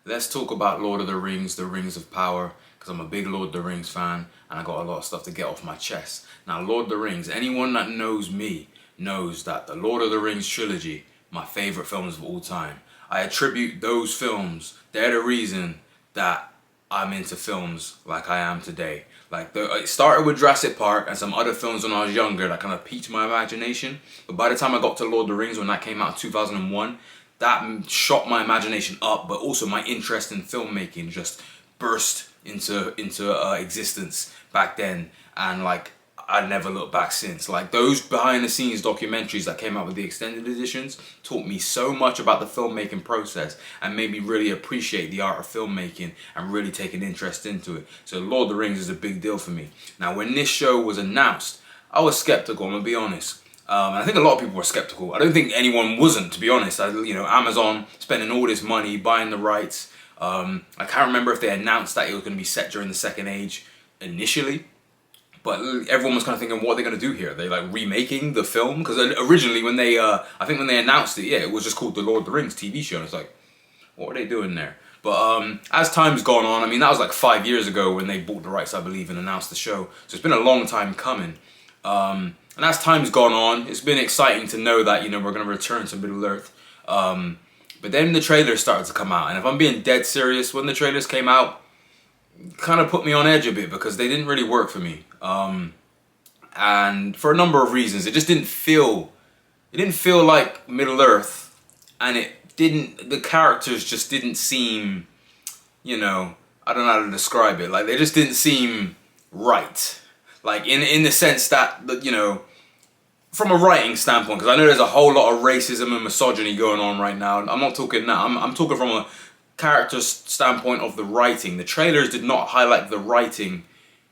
let's talk about Lord of the Rings of Power, because I'm a big Lord of the Rings fan and I got a lot of stuff to get off my chest. Now, Lord of the Rings, anyone that knows me knows that the Lord of the Rings trilogy, my favorite films of all time. I attribute those films, they're the reason that I'm into films like I am today. Like, it started with Jurassic Park and some other films when I was younger that kind of piqued my imagination. But by the time I got to Lord of the Rings, when that came out in 2001, that shot my imagination up, but also my interest in filmmaking just burst into existence back then. And like, I never looked back since. Like, those behind the scenes documentaries that came out with the extended editions taught me so much about the filmmaking process and made me really appreciate the art of filmmaking and really take an interest into it. So Lord of the Rings is a big deal for me. Now, when this show was announced, I was skeptical, I'm gonna be honest. And I think a lot of people were skeptical. I don't think anyone wasn't, to be honest. Amazon spending all this money, buying the rights. I can't remember if they announced that it was gonna be set during the Second Age initially. But everyone was kind of thinking, what are they going to do here? Are they like remaking the film? Because originally when they, I think when they announced it, yeah, it was just called the Lord of the Rings TV show. And it's like, what are they doing there? But as time's gone on, I mean, that was like 5 years ago when they bought the rights, I believe, and announced the show. So it's been a long time coming. And as time's gone on, it's been exciting to know that, we're going to return to Middle Earth. But then the trailers started to come out. And if I'm being dead serious, when the trailers came out, kind of put me on edge a bit because they didn't really work for me. And for a number of reasons, it didn't feel like Middle Earth, and the characters just didn't seem, I don't know how to describe it. Like, they just didn't seem right. Like, in the sense that, from a writing standpoint, because I know there's a whole lot of racism and misogyny going on right now. I'm not talking now, I'm talking from a character standpoint of the writing. The trailers did not highlight the writing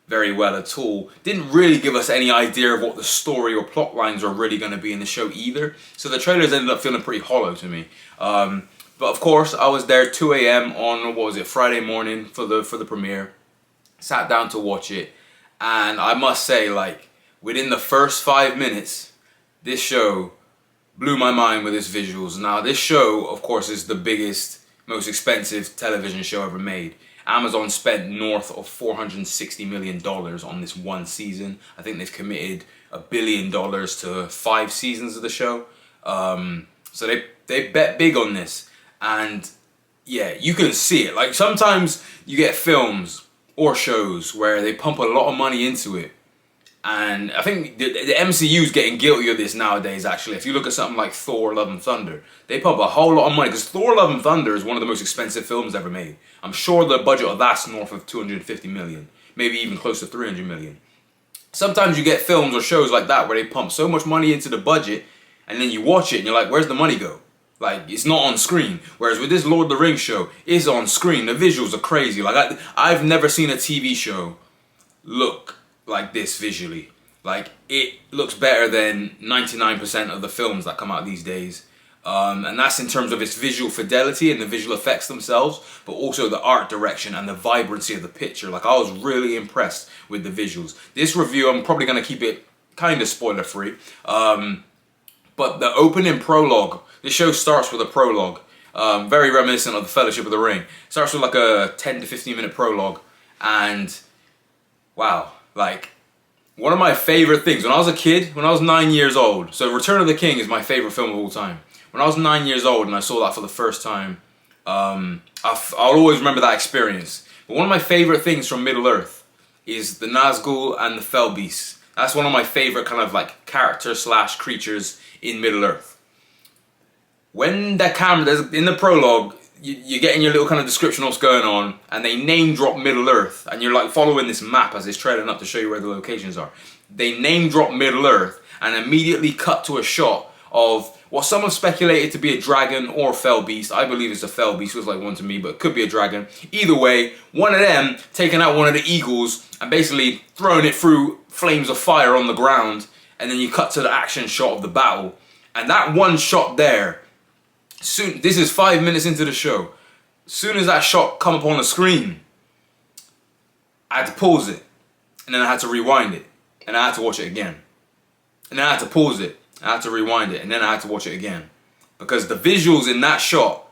very well at all. Didn't really give us any idea of what the story or plot lines are really going to be in the show either. So the trailers ended up feeling pretty hollow to me. But of course, I was there 2 a.m. on, Friday morning for the premiere. Sat down to watch it. And I must say, like, within the first 5 minutes, this show blew my mind with its visuals. Now, this show, of course, is the biggest, most expensive television show ever made. Amazon spent north of $460 million on this one season. I think they've committed $1 billion to 5 seasons of the show. So they bet big on this. And yeah, you can see it. Like, sometimes you get films or shows where they pump a lot of money into it. And I think the MCU is getting guilty of this nowadays, actually. If you look at something like Thor: Love and Thunder, they pump a whole lot of money, because Thor: Love and Thunder is one of the most expensive films ever made. I'm sure the budget of that's north of 250 million, maybe even close to 300 million. Sometimes you get films or shows like that where they pump so much money into the budget, and then you watch it and you're like, where's the money go? Like, it's not on screen. Whereas with this Lord of the Rings show, it's on screen. The visuals are crazy. Like, I've never seen a TV show look like this visually. Like, it looks better than 99% of the films that come out these days. And that's in terms of its visual fidelity and the visual effects themselves, but also the art direction and the vibrancy of the picture. Like, I was really impressed with the visuals. This review, I'm probably going to keep it kind of spoiler free. But the opening prologue, this show starts with a prologue, very reminiscent of the Fellowship of the Ring. Starts with like a 10 to 15 minute prologue, and wow, like, one of my favorite things, when I was a kid, when I was 9 years old, so Return of the King is my favorite film of all time. When I was 9 years old and I saw that for the first time, I'll always remember that experience. But one of my favorite things from Middle Earth is the Nazgul and the Fell Beasts. That's one of my favorite kind of like character/creatures in Middle Earth. When that camera, in the prologue, you're getting your little kind of description of what's going on, and they name drop Middle Earth, and you're like following this map as it's trailing up to show you where the locations are. They name drop Middle Earth and immediately cut to a shot of what some have speculated to be a dragon or fell beast. I believe it's a fell beast, looks like one to me, but it could be a dragon. Either way, one of them taking out one of the eagles and basically throwing it through flames of fire on the ground, and then you cut to the action shot of the battle. And that one shot there, this is 5 minutes into the show. As soon as that shot come up on the screen, I had to pause it, and then I had to rewind it, and I had to watch it again. And then I had to pause it, I had to rewind it, and then I had to watch it again. Because the visuals in that shot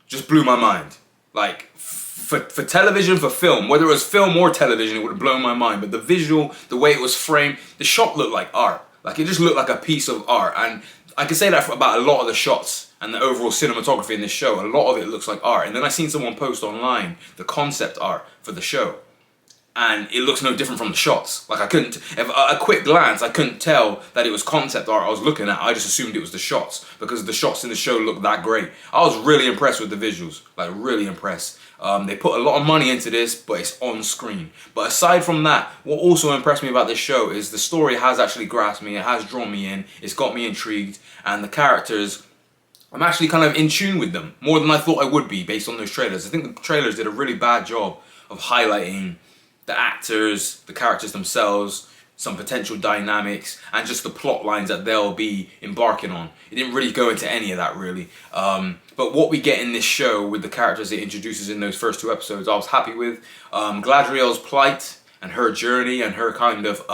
just blew my mind. Like, for television, for film, whether it was film or television, it would have blown my mind. But the visual, the way it was framed, the shot looked like art. Like, it just looked like a piece of art. And I can say that about a lot of the shots and the overall cinematography in this show. A lot of it looks like art. And then I seen someone post online the concept art for the show, and it looks no different from the shots. Like, I couldn't, if a quick glance, I couldn't tell that it was concept art I was looking at. I just assumed it was the shots because the shots in the show looked that great. I was really impressed with the visuals, like really impressed. They put a lot of money into this, but it's on screen. But aside from that, what also impressed me about this show is the story has actually grasped me, it has drawn me in, it's got me intrigued, and the characters, I'm actually kind of in tune with them, more than I thought I would be based on those trailers. I think the trailers did a really bad job of highlighting the actors, the characters themselves, some potential dynamics, and just the plot lines that they'll be embarking on. It didn't really go into any of that, really. But what we get in this show with the characters it introduces in those first 2 episodes, I was happy with. Galadriel's plight and her journey and her kind of,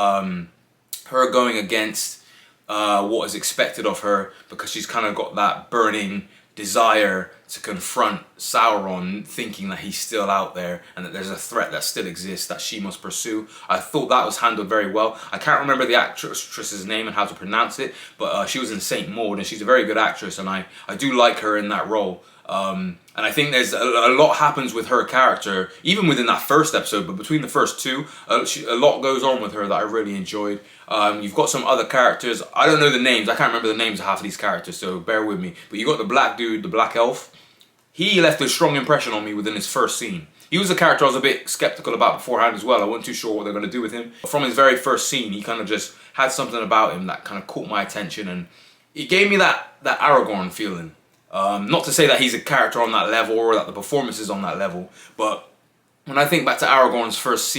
her going against what is expected of her, because she's kind of got that burning desire to confront Sauron, thinking that he's still out there and that there's a threat that still exists that she must pursue. I thought that was handled very well. I can't remember the actress's name and how to pronounce it, but she was in Saint Maud, and she's a very good actress, and I do like her in that role. And I think there's a lot happens with her character, even within that first episode, but between the first 2, a lot goes on with her that I really enjoyed. You've got some other characters. I don't know the names. I can't remember the names of half of these characters, so bear with me. But you got the black dude, the black elf. He left a strong impression on me within his first scene. He was a character I was a bit skeptical about beforehand as well. I wasn't too sure what they're going to do with him. From his very first scene, he kind of just had something about him that kind of caught my attention, and it gave me that Aragorn feeling. Not to say that he's a character on that level or that the performance is on that level, but when I think back to Aragorn's first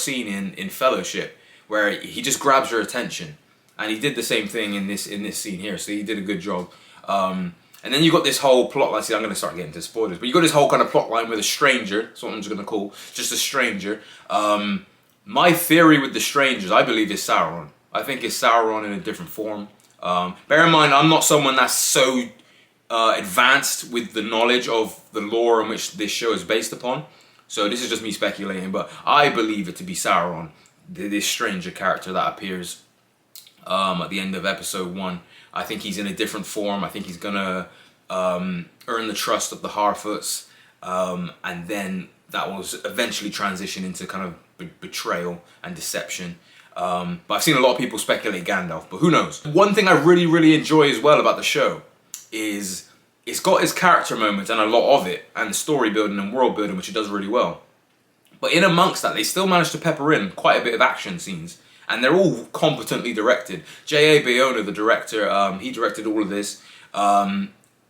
scene in Fellowship, where he just grabs your attention, and he did the same thing in this scene here, so he did a good job. And then you got this whole plot line. See, I'm going to start getting into spoilers, but you got this whole kind of plot line with a stranger. That's what I'm just going to call just a stranger. My theory with the strangers, I believe, is Sauron. I think it's Sauron in a different form. Bear in mind, I'm not someone that's so advanced with the knowledge of the lore in which this show is based upon. So this is just me speculating, but I believe it to be Sauron, this stranger character that appears at the end of episode 1. I think he's in a different form. I think he's gonna earn the trust of the Harfoots, and then that will eventually transition into kind of betrayal and deception. But I've seen a lot of people speculate Gandalf, but who knows? One thing I really enjoy as well about the show is it's got its character moments, and a lot of it, and the story building and world building, which it does really well. But in amongst that, they still managed to pepper in quite a bit of action scenes. And they're all competently directed. J.A. Bayona, the director, he directed all of this.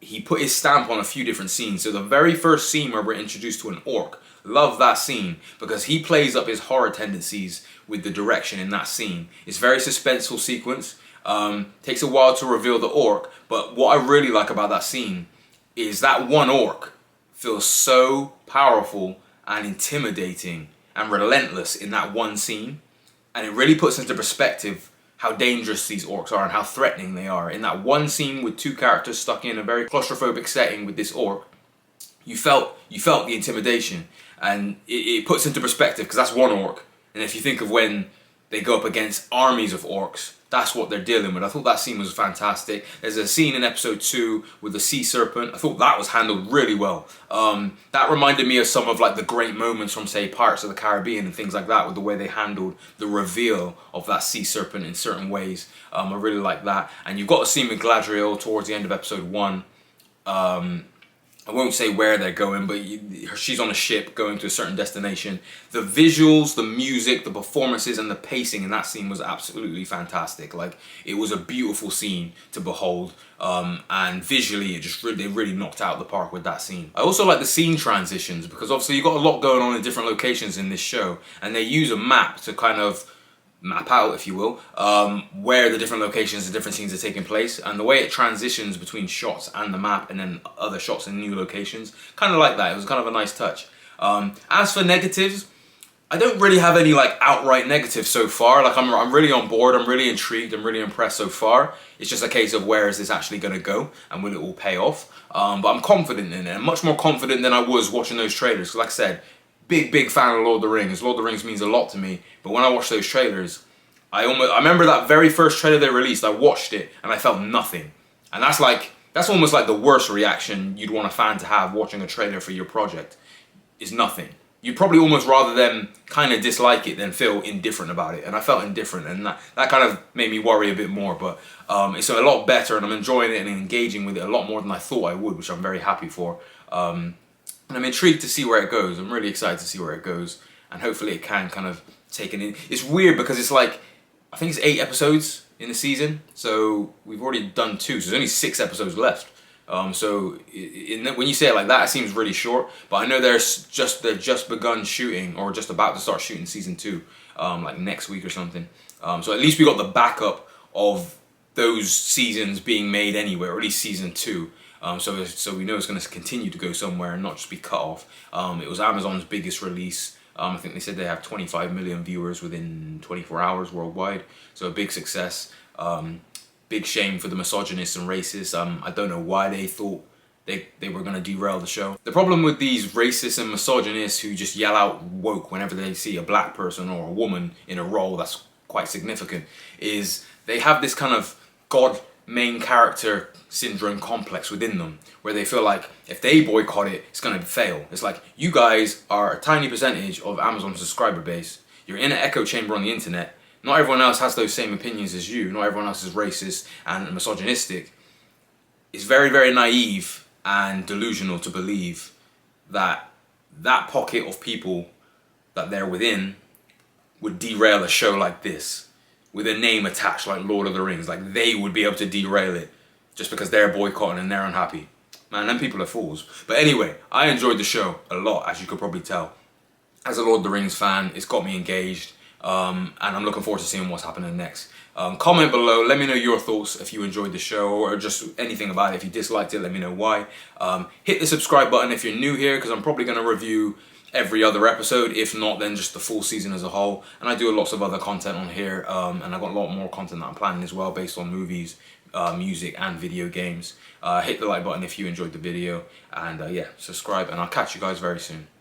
He put his stamp on a few different scenes. So the very first scene where we're introduced to an orc, love that scene because he plays up his horror tendencies with the direction in that scene. It's a very suspenseful sequence. Takes a while to reveal the orc, but what I really like about that scene is that one orc feels so powerful and intimidating and relentless in that one scene. And it really puts into perspective how dangerous these orcs are and how threatening they are. In that one scene with 2 characters stuck in a very claustrophobic setting with this orc, you felt the intimidation, and it puts into perspective because that's one orc. And if you think of when they go up against armies of orcs, that's what they're dealing with. I thought that scene was fantastic. There's a scene in episode 2 with the sea serpent. I thought that was handled really well. That reminded me of some of like the great moments from, say, Pirates of the Caribbean and things like that, with the way they handled the reveal of that sea serpent in certain ways. I really like that. And you've got a scene with Galadriel towards the end of episode 1. I won't say where they're going, but she's on a ship going to a certain destination. The visuals, the music, the performances, and the pacing in that scene was absolutely fantastic. Like, it was a beautiful scene to behold, and visually they really knocked out the park with that scene. I also like the scene transitions because obviously you've got a lot going on in different locations in this show, and they use a map to kind of map out, if you will, where the different locations and different scenes are taking place, and the way it transitions between shots and the map and then other shots in new locations, kind of like that. It was kind of a nice touch. As for negatives, I don't really have any like outright negatives so far. Like I'm really on board. I'm really intrigued. I'm really impressed so far. It's just a case of where is this actually going to go and will it all pay off? But I'm confident in it. I'm much more confident than I was watching those trailers. Because like I said, big fan of Lord of the Rings. Lord of the Rings means a lot to me. But when I watched those trailers, I remember that very first trailer they released. I watched it and I felt nothing. And that's almost like the worst reaction you'd want a fan to have watching a trailer for your project. Is nothing. You'd probably almost rather them kind of dislike it than feel indifferent about it. And I felt indifferent, and that kind of made me worry a bit more. But it's a lot better, and I'm enjoying it and engaging with it a lot more than I thought I would, which I'm very happy for. And I'm intrigued to see where it goes. I'm really excited to see where it goes, and hopefully it can kind of take it in. It's weird because it's like, I think it's 8 episodes in the season, so we've already done 2, so there's only 6 episodes left. So when you say it like that, it seems really short. But I know they've just begun shooting, or just about to start shooting season 2, like next week or something. So at least we got the backup of those seasons being made anyway, or at least season 2. So we know it's going to continue to go somewhere and not just be cut off. It was Amazon's biggest release. I think they said they have 25 million viewers within 24 hours worldwide. So a big success. Big shame for the misogynists and racists. I don't know why they thought they were going to derail the show. The problem with these racists and misogynists who just yell out woke whenever they see a black person or a woman in a role that's quite significant is they have this kind of God main character syndrome complex within them, where they feel like if they boycott it, it's going to fail. It's like, you guys are a tiny percentage of Amazon's subscriber base. You're in an echo chamber on the internet. Not everyone else has those same opinions as you. Not everyone else is racist and misogynistic. It's very, very naive and delusional to believe that that pocket of people that they're within would derail a show like this with a name attached like Lord of the Rings. Like they would be able to derail it just because they're boycotting and they're unhappy. Man, them people are fools. But anyway, I enjoyed the show a lot, as you could probably tell. As a Lord of the Rings fan, it's got me engaged. And I'm looking forward to seeing what's happening next. Comment below, let me know your thoughts if you enjoyed the show, or just anything about it. If you disliked it, let me know why. Hit the subscribe button if you're new here, because I'm probably going to review every other episode. If not, then just the full season as a whole. And I do lots of other content on here, and I've got a lot more content that I'm planning as well, based on movies, music and video games. Hit the like button if you enjoyed the video, and yeah, subscribe, and I'll catch you guys very soon.